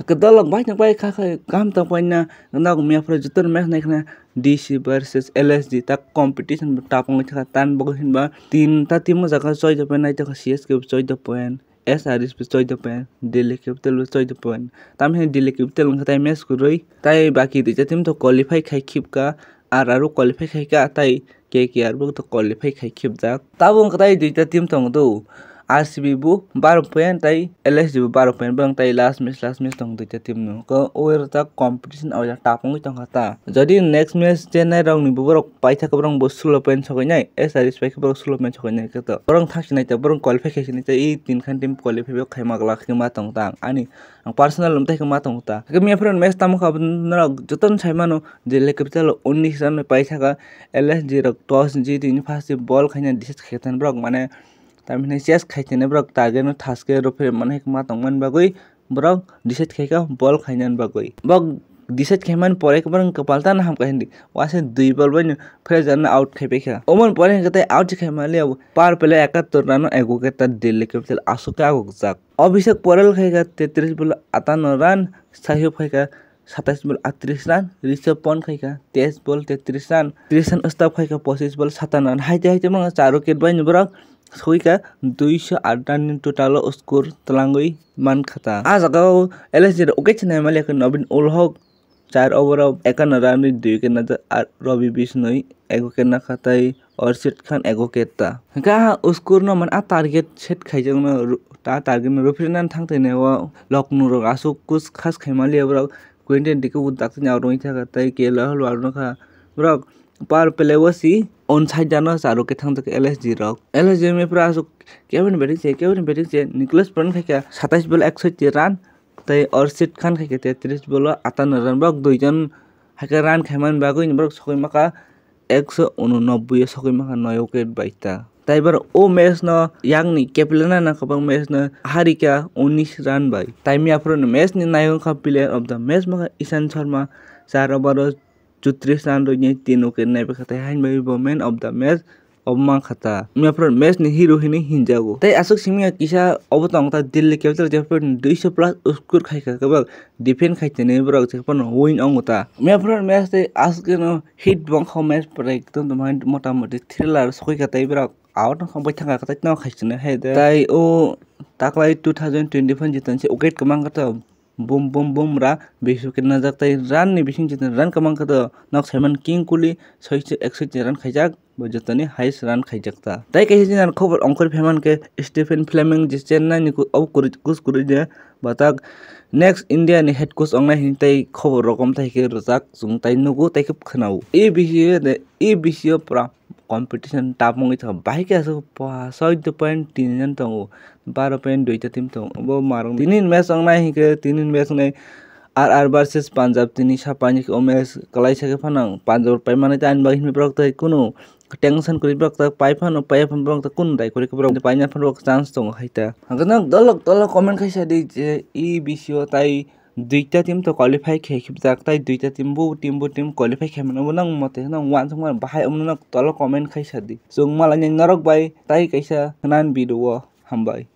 Kedalok banyak baik kakak kam tak punya nak mia pro jutur match naik na DC versus LSD tak competition tapong itu tan bagus ba tin ta tim jaka choi the pen naik CSK choi the pen SRS choi the pen Delhi Capital choi the pen tam he Delhi Capital ngatai match kuroi tai baki ti tim to qualify khai khip ka aru qualify khai ka tai KKR bu to qualify khai khip jak tabung ngatai duita tim tong do RCB bu 12 point tai LSD bu 12 point bang tai last match tong duita tim no ko oer ta competition aja tapong tong kata jadi next match Chennai rong ni bu borok paitha ka borong bu 16 point chokai nai SRS pai ka borok 16 point chokai nai ka to borong thak sinai ta borong qualify khai sinai ta i tin khan team qualify bu khai mak lak ma tong tang ani ang personal lumtai ka ma tong ta ke mi friend match tam ka na joton sai mano Delhi Capital 19 run paitha ka LSD rok toss jiti ni first ball khaina diset khetan borok mane tamine chess khaitene brok target no thaske rofe mane ma tongman bagoi brok diset khaika ball khainan bagoi bok diset khaiman pore kabrang kapalta na ham kahindi wase 2 ball ban frejan out khaipekha omon pore kate out khaimale par pele 71 run ego keta Delhi Capital asuka gokjak Abhishek Porel khaika 33 ball 58 run Sahib khaika 27 ball 38 run Rishabh Pant khaika 23 ball 33 run Trishan Ustap khaika 25 ball 57 run haite mang charo ket ban brok Soika 208 run total score telangoi man khata a jaga LSD oke chine male ka Navin Ulhok 4 over 51 run 2 wicket na Ravi Bishnoi ego ke na khatai Arshid Khan ego ketta ga score no man a target set khaijang no ta target no rofrinan thangte ne wa loknu ro asu kus khas khaimali bro Quentin Diku dak nya roi tha tai ke la hal no kha bro par play wasi on side jano charo ke thang tak LSD rok LSD me pra asu Kevin Betting che Nicholas Pran khaika 27 ball 103 run tai Arshid Khan khaika 33 ball 58 run brok duijon haika run khaiman bagoi ni brok sokoi maka 189 sokoi maka 9 wicket baita tai bar o match no yang ni Kapilana na kabang match na harika 19 run bai tai mi afro no match ni nayon ka player of the match maka Ishan Sharma 4 over 34 run ro ni 3 wicket nai ba khatai hain bai bo man of the match obma khata mi afro match ni hero hini hinjago tai asuk simi kisa obotong ta Delhi Capital Japan 200 plus score khaika kabak defend khaitene brok chepon win ongota mi afro match tai asuk no hit bong kho match break ton motamoti thriller sokoi ka tai brok out no bai thanga ka tai no khaisene he tai o taklai 2025 jitan se wicket kamang ka bum ra bisu ke najak tai run ni bising jitan run kamang ka nok Simon King Kuli 161 run khaijak bojotani highest run khaijakta tai kaisi jinan khobor ongkor pheman ke Stephen Fleming je Chennai ni au kuri je batak next India ni head coach ongna hin tai khobor rokom tai ke rojak jung tai nugo tai ke khnau e bco pra competition tapong ita bahai ke asu pa 6.3 jan tongo 12.2 ta tim tong bo marong tinin match ongna hi ke tinin match nai RR versus Punjab tini sapani ke match kalai sake phanang Punjab pai mane ta an bagin mi brok tai kuno tension kuri brok ta pai phano pai phon brok ta kun dai kuri brok pai na phon brok chance tong haita hangana dolok comment khaisa dei je e bco tai duita team to qualify khip jak tai duita team qualify khemano nang mote nang wan song bahai omno tolo comment khaisa di sung malanya narok bai tai kaisa nan video hambai